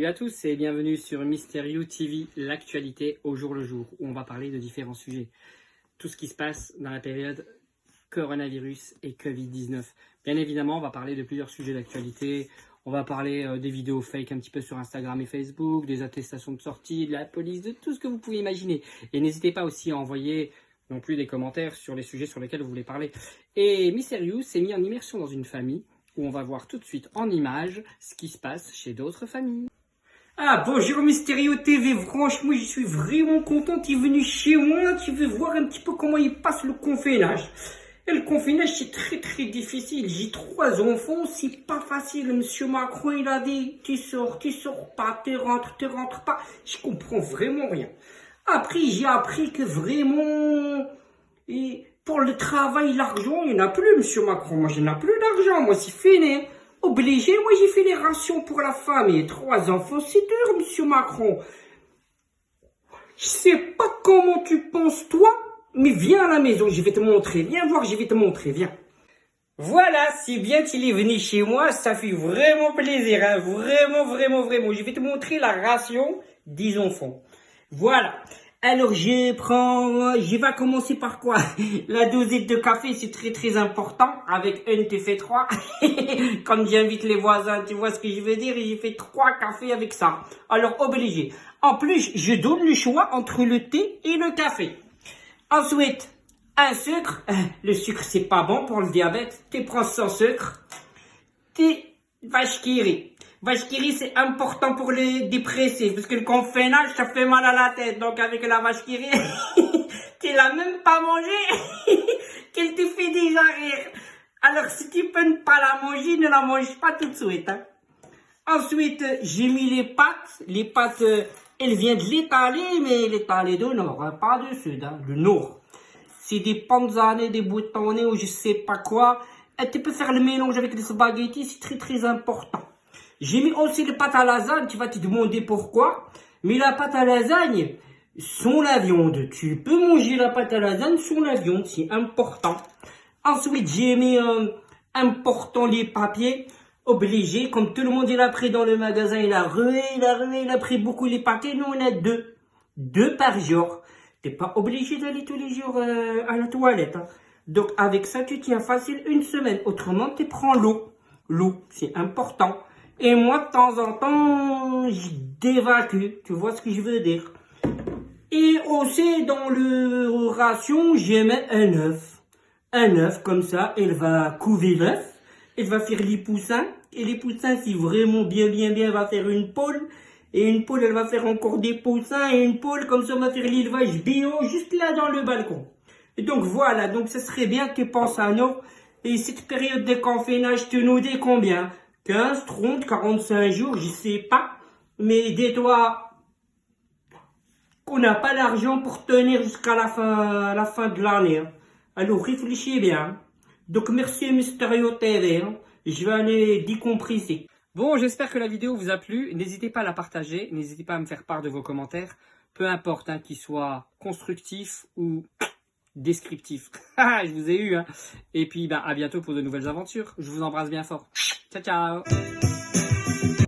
Salut à tous et bienvenue sur Mysterio TV, l'actualité au jour le jour, où on va parler de différents sujets. Tout ce qui se passe dans la période coronavirus et Covid-19. Bien évidemment, on va parler de plusieurs sujets d'actualité. On va parler des vidéos fake un petit peu sur Instagram et Facebook, des attestations de sortie, de la police, de tout ce que vous pouvez imaginer. Et n'hésitez pas aussi à envoyer non plus des commentaires sur les sujets sur lesquels vous voulez parler. Et Mysterio s'est mis en immersion dans une famille où on va voir tout de suite en images ce qui se passe chez d'autres familles. Ah, bonjour Mysterio TV, franchement je suis vraiment content, tu es venu chez moi, tu veux voir un petit peu comment il passe le confinage. Et le confinage c'est très difficile, j'ai 3 enfants, c'est pas facile, monsieur Macron il a dit, tu sors pas, tu rentres pas, je comprends vraiment rien. Après j'ai appris que vraiment, et pour le travail, l'argent, il n'y en a plus monsieur Macron, moi je n'ai plus d'argent, moi c'est fini. Obligé, moi j'ai fait les rations pour la famille. 3 enfants, c'est dur, monsieur Macron. Je sais pas comment tu penses, toi, mais viens à la maison, je vais te montrer. Viens voir, je vais te montrer, viens. Voilà, c'est bien qu'il est venu chez moi, ça fait vraiment plaisir, hein. Vraiment. Je vais te montrer la ration des enfants. Voilà. Alors je vais commencer par quoi? La dosette de café, c'est très important. Avec une, tu fais 3. Quand j'invite les voisins, tu vois ce que je veux dire? J'ai fait 3 cafés avec ça. Alors obligé. En plus, je donne le choix entre le thé et le café. Ensuite, un sucre. Le sucre, c'est pas bon pour le diabète. Tu prends sans sucre. Thé vache qui rit. Vache qui rit, c'est important pour les dépressifs, parce que le confinage, ça fait mal à la tête. Donc avec la vache qui rit, tu l'as même pas mangé, qu'elle te fait déjà rire. Alors si tu peux ne pas la manger, ne la mange pas tout de suite. Hein. Ensuite, j'ai mis les pâtes. Les pâtes, elles viennent de l'Italie, mais l'Italie du Nord, hein, pas du Sud, hein, du Nord. C'est des panzane, des boutonnés ou je sais pas quoi. Et tu peux faire le mélange avec les spaghettis, c'est très important. J'ai mis aussi les pâtes à lasagne, tu vas te demander pourquoi. Mais la pâte à lasagne, sans la viande. Tu peux manger la pâte à lasagne sans la viande, c'est important. Ensuite, j'ai mis important les papiers. Obligé, comme tout le monde il a pris dans le magasin, il a pris beaucoup les paquets. Nous, on a 2. 2 par jour. T'es pas obligé d'aller tous les jours à la toilette. Hein. Donc, avec ça, tu tiens facile une semaine. Autrement, tu prends l'eau. L'eau, c'est important. Et moi, de temps en temps, je d'évacue. Tu vois ce que je veux dire? Et aussi, dans le ration, j'ai mis un œuf. Un œuf, comme ça, elle va couver l'œuf. Elle va faire les poussins. Et les poussins, si vraiment bien, elle va faire une poule. Et une poule, elle va faire encore des poussins. Et une poule, comme ça, on va faire l'élevage bio, juste là dans le balcon. Et donc, voilà. Donc, ce serait bien que tu penses à nous. Et cette période de confinage, tu nous dis combien? 15, 30, 45 jours, je sais pas. Mais dis-toi qu'on n'a pas l'argent pour tenir jusqu'à la fin de l'année. Hein. Alors réfléchis bien. Donc merci Mysterio TV. Hein. Je vais aller décompresser. Bon, j'espère que la vidéo vous a plu. N'hésitez pas à la partager. N'hésitez pas à me faire part de vos commentaires. Peu importe hein, qu'ils soient constructifs ou descriptifs. Je vous ai eu. Hein. Et puis, à bientôt pour de nouvelles aventures. Je vous embrasse bien fort. Ciao.